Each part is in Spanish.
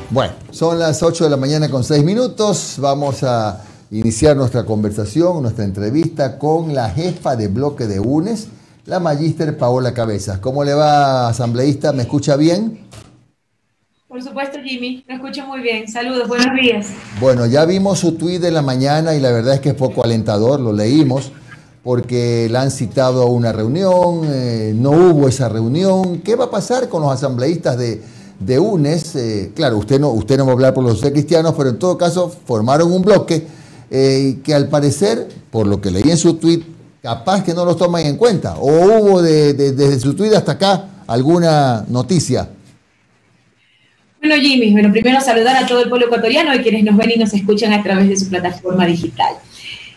Bueno, son las 8 de la mañana con 6 minutos. Vamos a iniciar nuestra conversación, nuestra entrevista con la jefa de bloque de UNES, la magíster Paola Cabezas. ¿Cómo le va, asambleísta? ¿Me escucha bien? Por supuesto, Jimmy, lo escucho muy bien. Saludos, buenos días. Bueno, ya vimos su tuit de la mañana y la verdad es que es poco alentador, lo leímos, porque la han citado a una reunión, no hubo esa reunión. ¿Qué va a pasar con los asambleístas de UNES? Claro, usted no va a hablar por los sociales cristianos, pero en todo caso formaron un bloque que al parecer, por lo que leí en su tuit, capaz que no los toman en cuenta. ¿O hubo desde su tuit hasta acá alguna noticia? Bueno, Jimmy, primero saludar a todo el pueblo ecuatoriano y quienes nos ven y nos escuchan a través de su plataforma digital.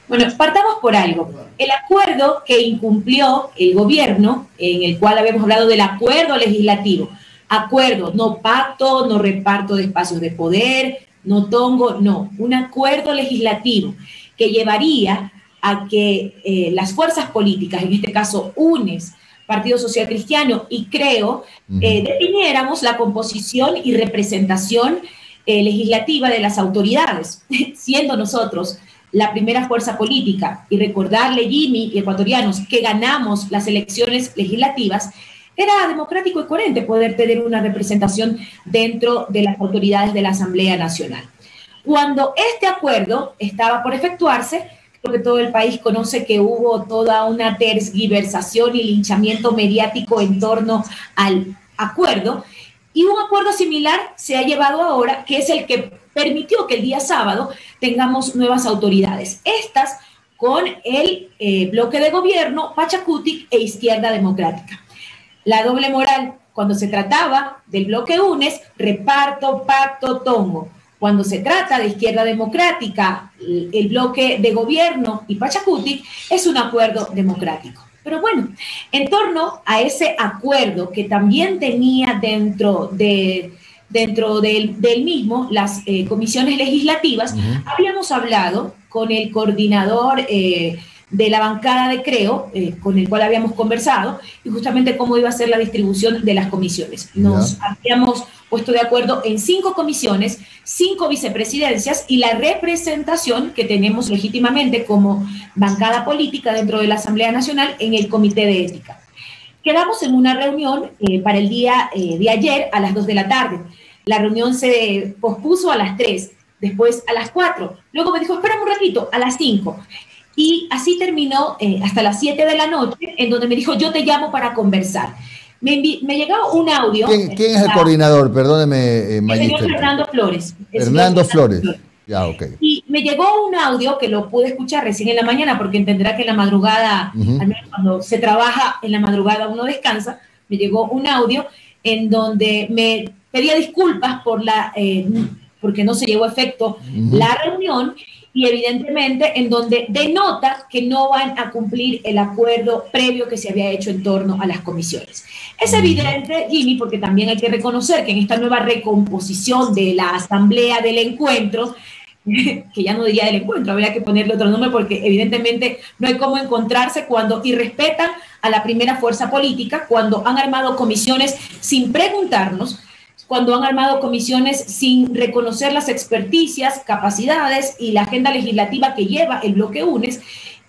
Bueno, partamos por algo. El acuerdo que incumplió el gobierno, en el cual habíamos hablado del acuerdo legislativo, acuerdo, no pacto, no reparto de espacios de poder, no tongo, no, un acuerdo legislativo que llevaría a que las fuerzas políticas, en este caso UNES, Partido Social Cristiano y Creo, definiéramos la composición y representación legislativa de las autoridades, siendo nosotros la primera fuerza política, y recordarle, Jimmy y ecuatorianos, que ganamos las elecciones legislativas. Era democrático y coherente poder tener una representación dentro de las autoridades de la Asamblea Nacional. Cuando este acuerdo estaba por efectuarse, creo que todo el país conoce que hubo toda una tergiversación y linchamiento mediático en torno al acuerdo, y un acuerdo similar se ha llevado ahora, que es el que permitió que el día sábado tengamos nuevas autoridades. Estas con el bloque de gobierno, Pachacutic e Izquierda Democrática. La doble moral, cuando se trataba del bloque UNES, reparto, pacto, tongo. Cuando se trata de Izquierda Democrática, el bloque de gobierno y Pachacutic, es un acuerdo democrático. Pero bueno, en torno a ese acuerdo que también tenía dentro del mismo las comisiones legislativas, habíamos hablado con el coordinador de la bancada de Creo, con el cual habíamos conversado, y justamente cómo iba a ser la distribución de las comisiones. Nos habíamos puesto de acuerdo en 5 comisiones, 5 vicepresidencias y la representación que tenemos legítimamente como bancada política dentro de la Asamblea Nacional en el Comité de Ética. Quedamos en una reunión para el día de ayer a las 2 de la tarde. La reunión se pospuso a las 3, después a las 4. Luego me dijo, espérame un ratito, a las 5. Y así terminó hasta las 7 de la noche, en donde me dijo, yo te llamo para conversar. Me llegó un audio. ¿Quién es el coordinador? Perdóneme, el señor Fernando Flores. Fernando Flores. Ya, ok. Y me llegó un audio que lo pude escuchar recién en la mañana, porque entenderá que en la madrugada, al menos cuando se trabaja en la madrugada uno descansa. Me llegó un audio en donde me pedía disculpas porque no se llevó a efecto la reunión, y evidentemente en donde denota que no van a cumplir el acuerdo previo que se había hecho en torno a las comisiones. Es evidente, Jimmy, porque también hay que reconocer que en esta nueva recomposición de la Asamblea del Encuentro, que ya no diría del Encuentro, habría que ponerle otro nombre porque evidentemente no hay cómo encontrarse cuando irrespetan a la primera fuerza política, cuando han armado comisiones sin preguntarnos, cuando han armado comisiones sin reconocer las experticias, capacidades y la agenda legislativa que lleva el bloque UNES,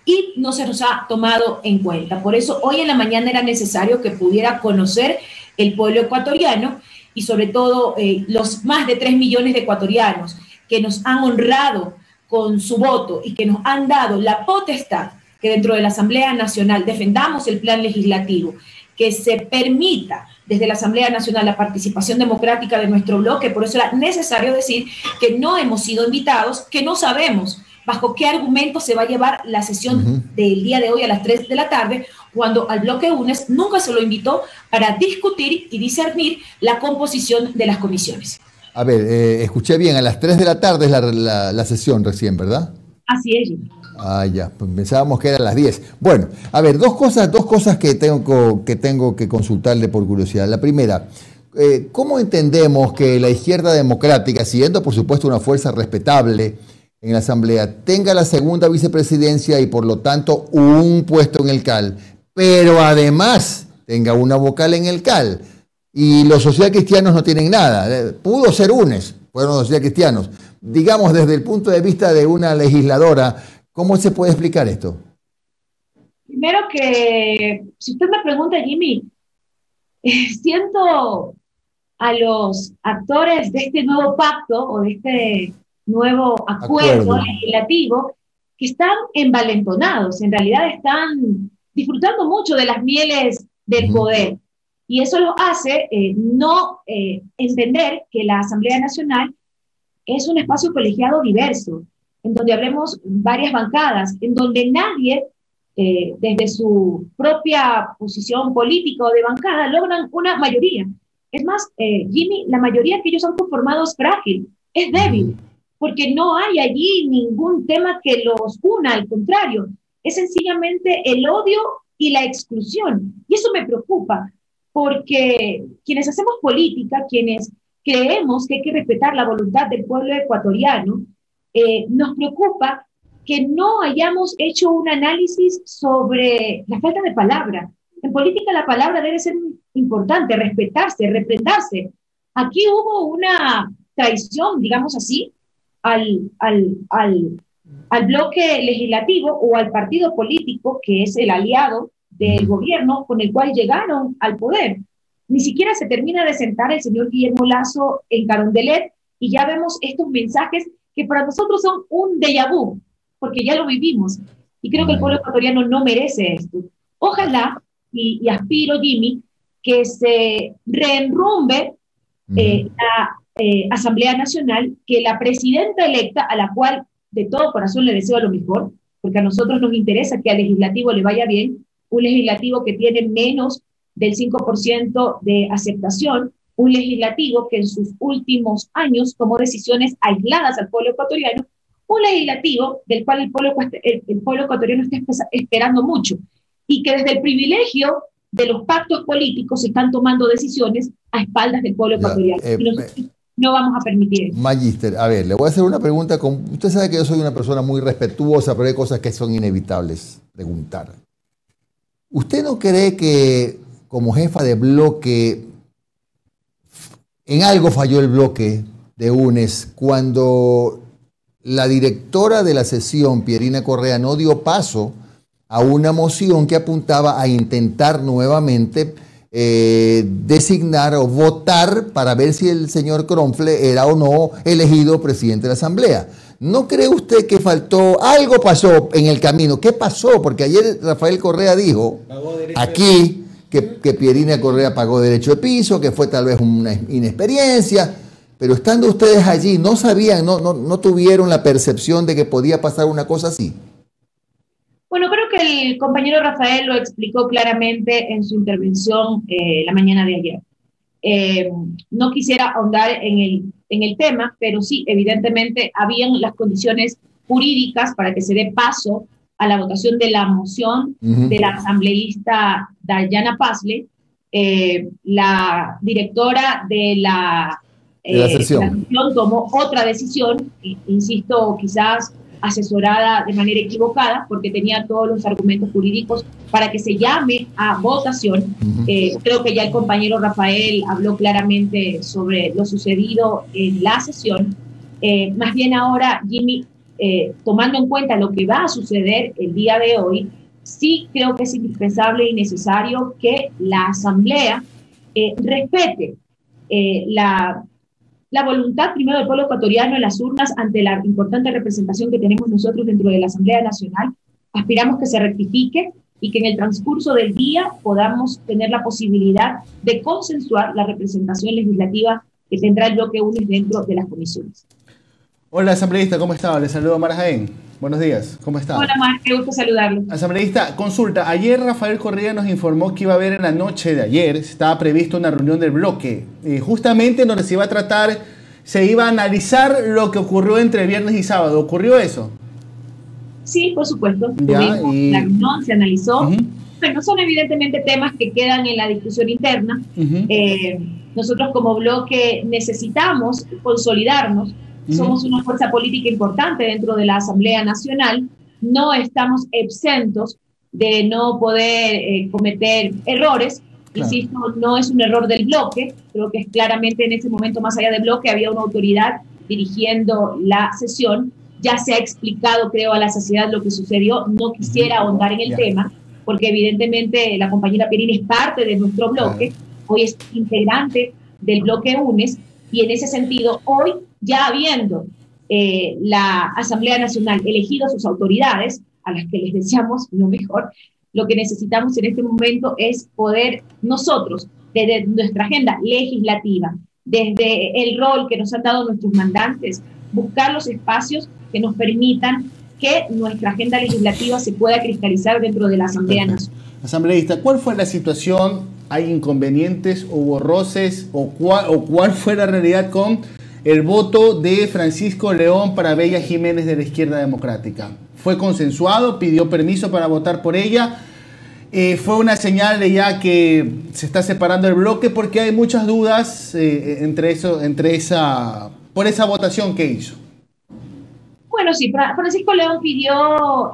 y no se nos ha tomado en cuenta. Por eso hoy en la mañana era necesario que pudiera conocer el pueblo ecuatoriano y sobre todo los más de 3 millones de ecuatorianos que nos han honrado con su voto y que nos han dado la potestad que dentro de la Asamblea Nacional defendamos el plan legislativo, que se permita desde la Asamblea Nacional la participación democrática de nuestro bloque. Por eso era necesario decir que no hemos sido invitados, que no sabemos bajo qué argumento se va a llevar la sesión del día de hoy a las 3 de la tarde, cuando al bloque UNES nunca se lo invitó para discutir y discernir la composición de las comisiones. A ver, escuché bien, a las 3 de la tarde es la sesión recién, ¿verdad? Así es. Ah, ya, pues pensábamos que era a las 10. Bueno, a ver, dos cosas que tengo que consultarle por curiosidad. La primera, ¿cómo entendemos que la Izquierda Democrática, siendo por supuesto una fuerza respetable en la Asamblea, tenga la segunda vicepresidencia y por lo tanto un puesto en el CAL, pero además tenga una vocal en el CAL? Y los socialcristianos no tienen nada. Pudo ser UNES, fueron Social Cristianos. Digamos, desde el punto de vista de una legisladora, ¿cómo se puede explicar esto? Primero que, si usted me pregunta, Jimmy, siento a los actores de este nuevo pacto o de este nuevo acuerdo legislativo que están envalentonados, en realidad están disfrutando mucho de las mieles del poder. Y eso los hace no entender que la Asamblea Nacional es un espacio colegiado diverso, en donde hablemos varias bancadas, en donde nadie, desde su propia posición política o de bancada, logran una mayoría. Es más, Jimmy, la mayoría que ellos han conformado es frágil, es débil, porque no hay allí ningún tema que los una, al contrario, es sencillamente el odio y la exclusión. Y eso me preocupa, porque quienes hacemos política, quienes creemos que hay que respetar la voluntad del pueblo ecuatoriano, nos preocupa que no hayamos hecho un análisis sobre la falta de palabra. En política la palabra debe ser importante, respetarse, reprendarse. Aquí hubo una traición, digamos así, al bloque legislativo o al partido político que es el aliado del gobierno con el cual llegaron al poder. Ni siquiera se termina de sentar el señor Guillermo Lasso en Carondelet y ya vemos estos mensajes que para nosotros son un déjà vu, porque ya lo vivimos. Y creo que el pueblo ecuatoriano no merece esto. Ojalá, y aspiro, Jimmy, que se reenrumbe la Asamblea Nacional, que la presidenta electa, a la cual de todo corazón le deseo lo mejor, porque a nosotros nos interesa que al legislativo le vaya bien, un legislativo que tiene menos del 5% de aceptación, un legislativo que en sus últimos años tomó decisiones aisladas al pueblo ecuatoriano, un legislativo del cual el pueblo ecuatoriano está esperando mucho, y que desde el privilegio de los pactos políticos se están tomando decisiones a espaldas del pueblo ecuatoriano. Y nosotros no vamos a permitir eso. Magíster, a ver, le voy a hacer una pregunta. Usted sabe que yo soy una persona muy respetuosa, pero hay cosas que son inevitables preguntar. ¿Usted no cree que como jefa de bloque en algo falló el bloque de UNES cuando la directora de la sesión, Pierina Correa, no dio paso a una moción que apuntaba a intentar nuevamente designar o votar para ver si el señor Kronfle era o no elegido presidente de la Asamblea? ¿No cree usted que faltó, algo pasó en el camino? ¿Qué pasó? Porque ayer Rafael Correa dijo aquí que Pierina Correa pagó derecho de piso, que fue tal vez una inexperiencia, pero estando ustedes allí, ¿no sabían, no tuvieron la percepción de que podía pasar una cosa así? Bueno, creo que el compañero Rafael lo explicó claramente en su intervención la mañana de ayer. No quisiera ahondar en el tema, pero sí, evidentemente, habían las condiciones jurídicas para que se dé paso a la votación de la moción de la asambleísta Dayana Pazle, la directora de la sesión tomó otra decisión, insisto, quizás asesorada de manera equivocada, porque tenía todos los argumentos jurídicos para que se llame a votación. Creo que ya el compañero Rafael habló claramente sobre lo sucedido en la sesión. Más bien ahora, Jimmy, tomando en cuenta lo que va a suceder el día de hoy, sí creo que es indispensable y necesario que la Asamblea respete la voluntad primero del pueblo ecuatoriano en las urnas ante la importante representación que tenemos nosotros dentro de la Asamblea Nacional. Aspiramos que se rectifique y que en el transcurso del día podamos tener la posibilidad de consensuar la representación legislativa que tendrá el bloque UNES dentro de las comisiones. Hola, asambleísta, ¿cómo está? Le saludo a Mar Jaén. Buenos días, ¿cómo está? Hola, Mar, qué gusto saludarlo. Asambleísta, consulta. Ayer Rafael Correa nos informó que iba a haber en la noche de ayer, estaba prevista una reunión del bloque, justamente donde se iba a tratar, se iba a analizar lo que ocurrió entre viernes y sábado. ¿Ocurrió eso? Sí, por supuesto. La reunión se analizó. Bueno, son evidentemente temas que quedan en la discusión interna. Nosotros como bloque necesitamos consolidarnos. Somos una fuerza política importante dentro de la Asamblea Nacional. No estamos exentos de no poder cometer errores, Claro. Insisto, no es un error del bloque, creo que es claramente en ese momento, más allá del bloque, había una autoridad dirigiendo la sesión. Ya se ha explicado, creo, a la sociedad lo que sucedió. No quisiera ahondar en el tema, porque evidentemente la compañera Pierini es parte de nuestro bloque, hoy es integrante del bloque UNES, y en ese sentido, hoy, ya habiendo la Asamblea Nacional elegido sus autoridades, a las que les deseamos lo mejor, lo que necesitamos en este momento es poder nosotros, desde nuestra agenda legislativa, desde el rol que nos han dado nuestros mandantes, buscar los espacios que nos permitan que nuestra agenda legislativa se pueda cristalizar dentro de la Asamblea Nacional. Asambleísta, ¿cuál fue la situación? ¿Hay inconvenientes, hubo roces o cuál fue la realidad con el voto de Francisco León para Bella Jiménez de la Izquierda Democrática? ¿Fue consensuado? ¿Pidió permiso para votar por ella? ¿Fue una señal de ya que se está separando el bloque? Porque hay muchas dudas por esa votación que hizo. Bueno, sí, Francisco León pidió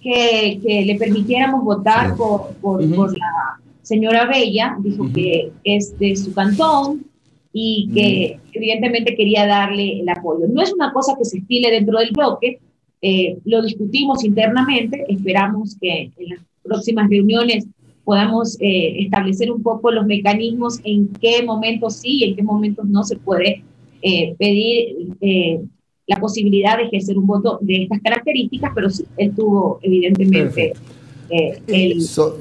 que le permitiéramos votar por la señora Bella, dijo que es de su cantón y que evidentemente quería darle el apoyo. No es una cosa que se estile dentro del bloque, lo discutimos internamente, esperamos que en las próximas reuniones podamos establecer un poco los mecanismos en qué momentos sí y en qué momentos no se puede pedir la posibilidad de ejercer un voto de estas características, pero sí, él tuvo evidentemente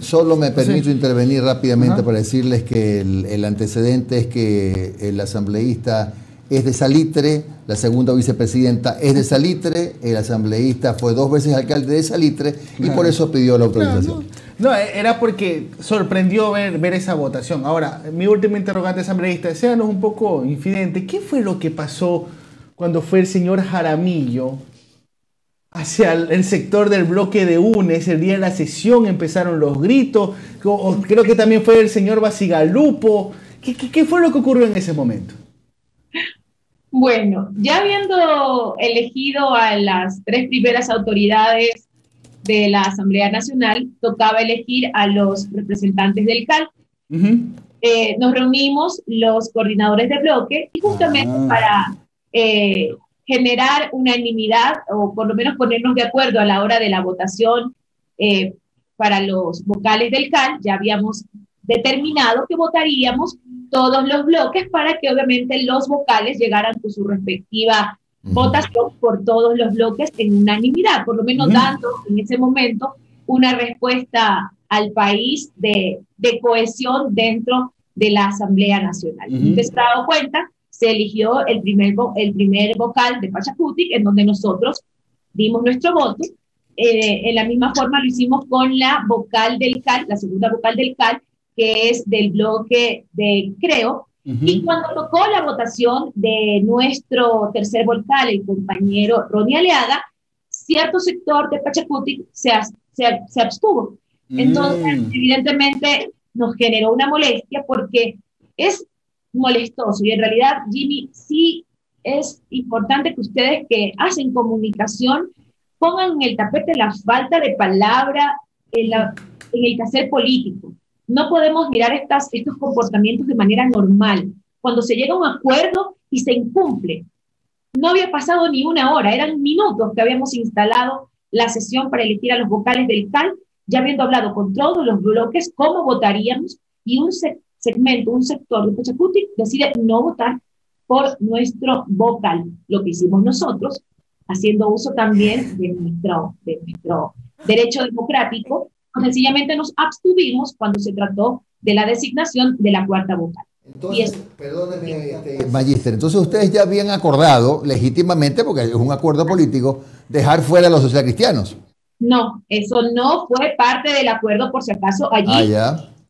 solo me permito intervenir rápidamente para decirles que el antecedente es que el asambleísta es de Salitre, la segunda vicepresidenta es de Salitre, el asambleísta fue 2 veces alcalde de Salitre y por eso pidió la autorización. No, era porque sorprendió ver esa votación. Ahora, mi última interrogante, asambleísta, séanos un poco infidente. ¿Qué fue lo que pasó cuando fue el señor Jaramillo hacia el sector del bloque de UNES? El día de la sesión empezaron los gritos, creo que también fue el señor Basigalupo. ¿Qué fue lo que ocurrió en ese momento? Bueno, ya habiendo elegido a las 3 primeras autoridades de la Asamblea Nacional, tocaba elegir a los representantes del CAL. Nos reunimos los coordinadores de bloque y justamente para generar unanimidad o por lo menos ponernos de acuerdo a la hora de la votación para los vocales del CAL, ya habíamos determinado que votaríamos todos los bloques para que obviamente los vocales llegaran con su respectiva votación por todos los bloques en unanimidad, por lo menos dando en ese momento una respuesta al país de cohesión dentro de la Asamblea Nacional. Usted se ha dado cuenta, se eligió el primer vocal de Pachacutic, en donde nosotros dimos nuestro voto. En la misma forma lo hicimos con la vocal del CAL, la segunda vocal del CAL, que es del bloque de Creo, y cuando tocó la votación de nuestro tercer vocal, el compañero Ronnie Aleaga, cierto sector de Pachacutic se abstuvo. Entonces, evidentemente, nos generó una molestia porque es molestoso y en realidad, Jimmy, sí es importante que ustedes que hacen comunicación pongan en el tapete la falta de palabra en el quehacer político. No podemos mirar estos comportamientos de manera normal. Cuando se llega a un acuerdo y se incumple, no había pasado ni una hora, eran minutos que habíamos instalado la sesión para elegir a los vocales del CAL, ya habiendo hablado con todos los bloques cómo votaríamos, y un sector de Pachacutic decide no votar por nuestro vocal, lo que hicimos nosotros, haciendo uso también de nuestro derecho democrático. Sencillamente nos abstuvimos cuando se trató de la designación de la cuarta vocal. Entonces, perdóneme, Magíster, entonces ustedes ya habían acordado legítimamente, porque es un acuerdo político, dejar fuera a los socialcristianos. No, eso no fue parte del acuerdo, por si acaso. Allí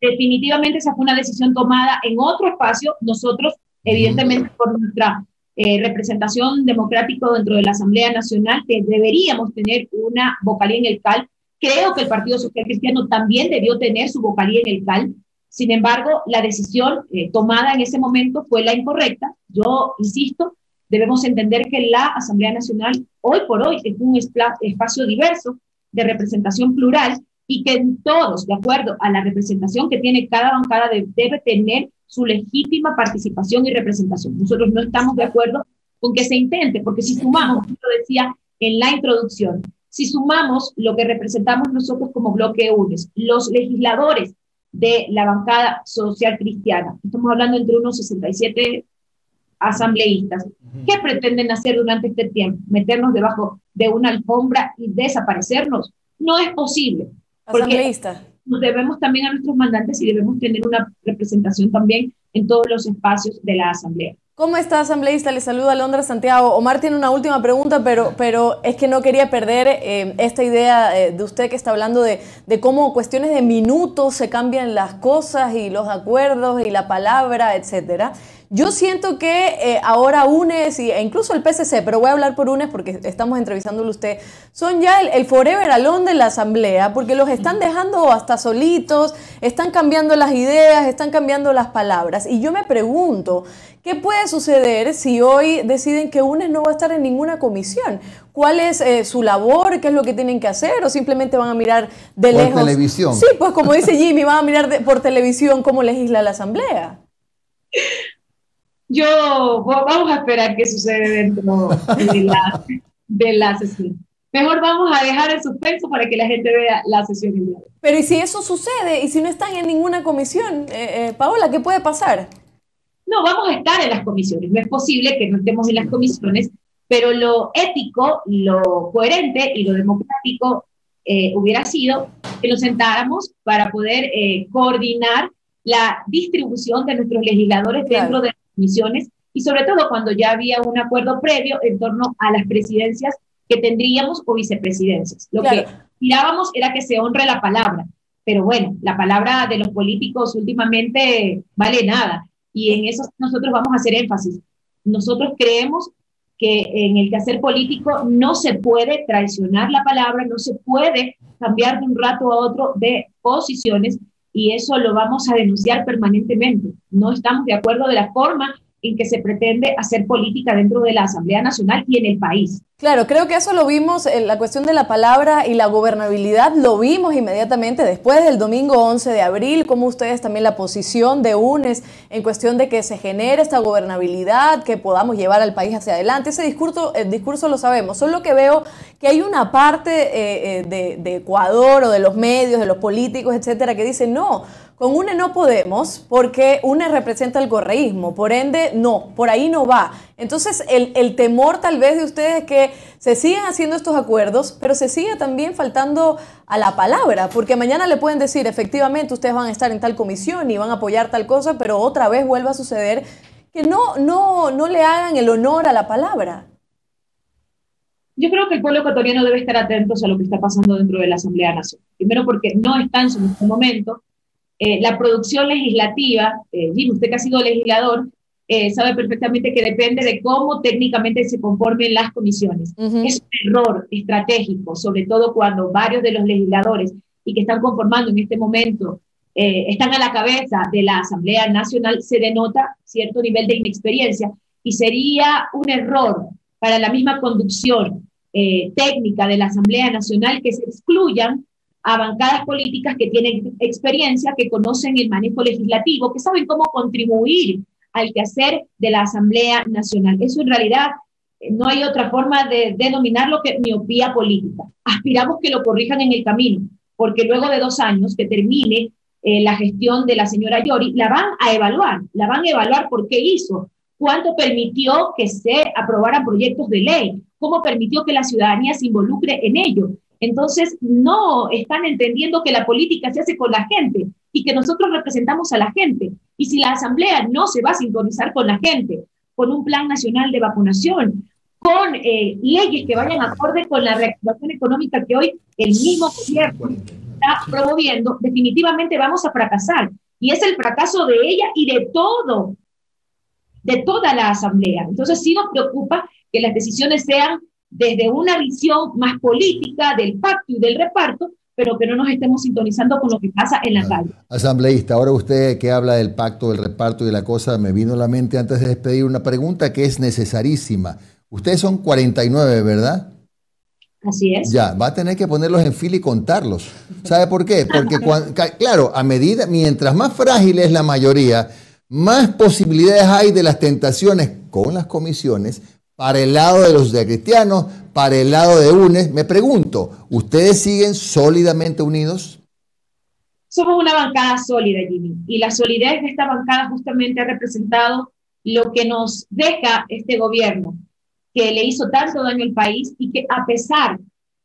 definitivamente esa fue una decisión tomada en otro espacio. Nosotros, evidentemente, por nuestra representación democrática dentro de la Asamblea Nacional, que deberíamos tener una vocalía en el CAL. Creo que el Partido Social Cristiano también debió tener su vocalía en el CAL. Sin embargo, la decisión tomada en ese momento fue la incorrecta. Yo insisto, debemos entender que la Asamblea Nacional hoy por hoy es un espacio diverso de representación plural y que todos, de acuerdo a la representación que tiene cada bancada, debe tener su legítima participación y representación. Nosotros no estamos de acuerdo con que se intente, porque si sumamos, como lo decía en la introducción, si sumamos lo que representamos nosotros como bloque UNES, los legisladores de la bancada social cristiana, estamos hablando entre unos 67 asambleístas, ¿qué pretenden hacer durante este tiempo? ¿Meternos debajo de una alfombra y desaparecernos? No es posible. Asambleísta. Nos debemos también a nuestros mandantes y debemos tener una representación también en todos los espacios de la asamblea. ¿Cómo está, asambleísta? Le saluda Alondra Santiago. Omar tiene una última pregunta, pero es que no quería perder esta idea de usted que está hablando de cómo cuestiones de minutos se cambian las cosas y los acuerdos y la palabra, etcétera. Yo siento que ahora UNES e incluso el PSC, pero voy a hablar por UNES porque estamos entrevistándolo usted, son ya el forever alone de la asamblea, porque los están dejando hasta solitos, están cambiando las ideas, están cambiando las palabras. Y yo me pregunto, ¿qué puede suceder si hoy deciden que UNES no va a estar en ninguna comisión? ¿Cuál es su labor? ¿Qué es lo que tienen que hacer? ¿O simplemente van a mirar de lejos? Por televisión. Sí, pues como dice Jimmy, van a mirar por televisión cómo legisla la asamblea. Vamos a esperar qué sucede dentro de la sesión. Mejor vamos a dejar el suspenso para que la gente vea la sesión. Pero ¿y si eso sucede? ¿Y si no están en ninguna comisión? Paola, ¿qué puede pasar? No, vamos a estar en las comisiones. No es posible que no estemos en las comisiones, pero lo ético, lo coherente y lo democrático hubiera sido que nos sentáramos para poder coordinar la distribución de nuestros legisladores dentro de las comisiones y sobre todo cuando ya había un acuerdo previo en torno a las presidencias que tendríamos o vicepresidencias. Lo que mirábamos era que se honre la palabra, pero bueno, la palabra de los políticos últimamente vale nada y en eso nosotros vamos a hacer énfasis. Nosotros creemos que en el quehacer político no se puede traicionar la palabra, no se puede cambiar de un rato a otro de posiciones y eso lo vamos a denunciar permanentemente. No estamos de acuerdo de la forma en que se pretende hacer política dentro de la Asamblea Nacional y en el país. Claro, creo que eso lo vimos, la cuestión de la palabra y la gobernabilidad, lo vimos inmediatamente después del domingo 11 de abril, como ustedes también la posición de UNES en cuestión de que se genere esta gobernabilidad, que podamos llevar al país hacia adelante. Ese discurso lo sabemos, solo que veo que hay una parte de Ecuador o de los medios, de los políticos, etcétera, que dicen no, con UNES no podemos porque UNES representa el correísmo, por ende no, por ahí no va. Entonces el temor tal vez de ustedes es que se sigan haciendo estos acuerdos, pero se sigue también faltando a la palabra, porque mañana le pueden decir efectivamente ustedes van a estar en tal comisión y van a apoyar tal cosa, pero otra vez vuelva a suceder que no le hagan el honor a la palabra. Yo creo que el pueblo ecuatoriano debe estar atentos a lo que está pasando dentro de la Asamblea Nacional. Primero porque no está en su mejor momento. La producción legislativa, Jim, usted que ha sido legislador, sabe perfectamente que depende de cómo técnicamente se conformen las comisiones. Es un error estratégico, sobre todo cuando varios de los legisladores y que están conformando en este momento están a la cabeza de la Asamblea Nacional, se denota cierto nivel de inexperiencia y sería un error para la misma conducción técnica de la Asamblea Nacional que se excluyan a bancadas políticas que tienen experiencia, que conocen el manejo legislativo, que saben cómo contribuir al quehacer de la Asamblea Nacional. Eso en realidad no hay otra forma de denominarlo que miopía política. Aspiramos que lo corrijan en el camino, porque luego de 2 años que termine la gestión de la señora Yori, la van a evaluar por qué hizo, cuánto permitió que se aprobaran proyectos de ley, cómo permitió que la ciudadanía se involucre en ello. Entonces, no están entendiendo que la política se hace con la gente y que nosotros representamos a la gente. Y si la Asamblea no se va a sintonizar con la gente, con un plan nacional de vacunación, con leyes que vayan acorde con la reactivación económica que hoy el mismo gobierno está promoviendo, definitivamente vamos a fracasar. Y es el fracaso de ella y de toda la Asamblea. Entonces, sí nos preocupa que las decisiones sean desde una visión más política del pacto y del reparto, pero que no nos estemos sintonizando con lo que pasa en la calle. Asambleísta, ahora usted que habla del pacto, del reparto y de la cosa, me vino a la mente antes de despedir una pregunta que es necesarísima. Ustedes son 49, ¿verdad? Así es. Ya, va a tener que ponerlos en fila y contarlos. ¿Sabe por qué? Porque, claro, mientras más frágil es la mayoría, más posibilidades hay de las tentaciones con las comisiones para el lado de los cristianos, para el lado de UNES. Me pregunto, ¿ustedes siguen sólidamente unidos? Somos una bancada sólida, Jimmy, y la solidez de esta bancada justamente ha representado lo que nos deja este gobierno, que le hizo tanto daño al país y que a pesar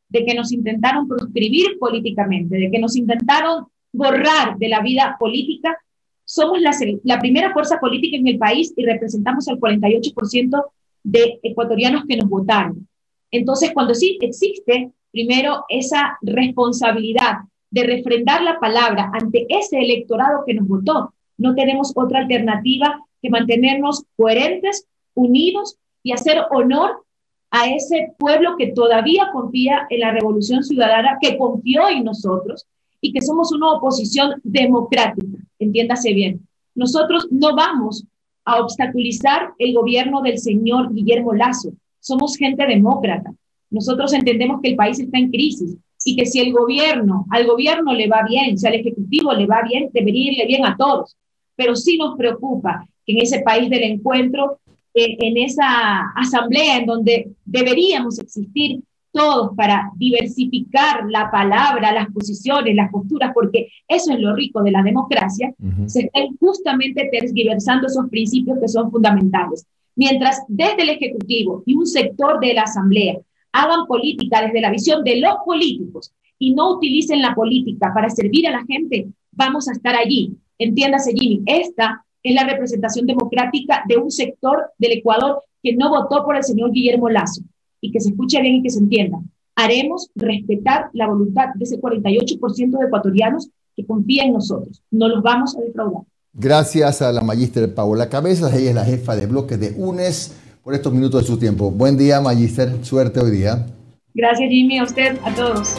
de que nos intentaron proscribir políticamente, de que nos intentaron borrar de la vida política, somos la primera fuerza política en el país y representamos al 48% de ecuatorianos que nos votaron. Entonces, cuando sí existe, primero, esa responsabilidad de refrendar la palabra ante ese electorado que nos votó, no tenemos otra alternativa que mantenernos coherentes, unidos y hacer honor a ese pueblo que todavía confía en la Revolución Ciudadana, que confió en nosotros y que somos una oposición democrática, entiéndase bien. Nosotros no vamos a obstaculizar el gobierno del señor Guillermo Lasso. Somos gente demócrata. Nosotros entendemos que el país está en crisis y que si al gobierno le va bien, si al Ejecutivo le va bien, debería irle bien a todos. Pero sí nos preocupa que en ese país del encuentro, en esa asamblea en donde deberíamos existir todos para diversificar la palabra, las posiciones, las posturas, porque eso es lo rico de la democracia, se están justamente tergiversando esos principios que son fundamentales. Mientras desde el Ejecutivo y un sector de la Asamblea hagan política desde la visión de los políticos y no utilicen la política para servir a la gente, vamos a estar allí. Entiéndase, Jimmy, esta es la representación democrática de un sector del Ecuador que no votó por el señor Guillermo Lasso. Y que se escuche bien y que se entienda. Haremos respetar la voluntad de ese 48% de ecuatorianos que confían en nosotros. No los vamos a defraudar. Gracias a la magíster Paola Cabezas, ella es la jefa de bloque de UNES, por estos minutos de su tiempo. Buen día, magíster, suerte hoy día. Gracias, Jimmy, a usted, a todos.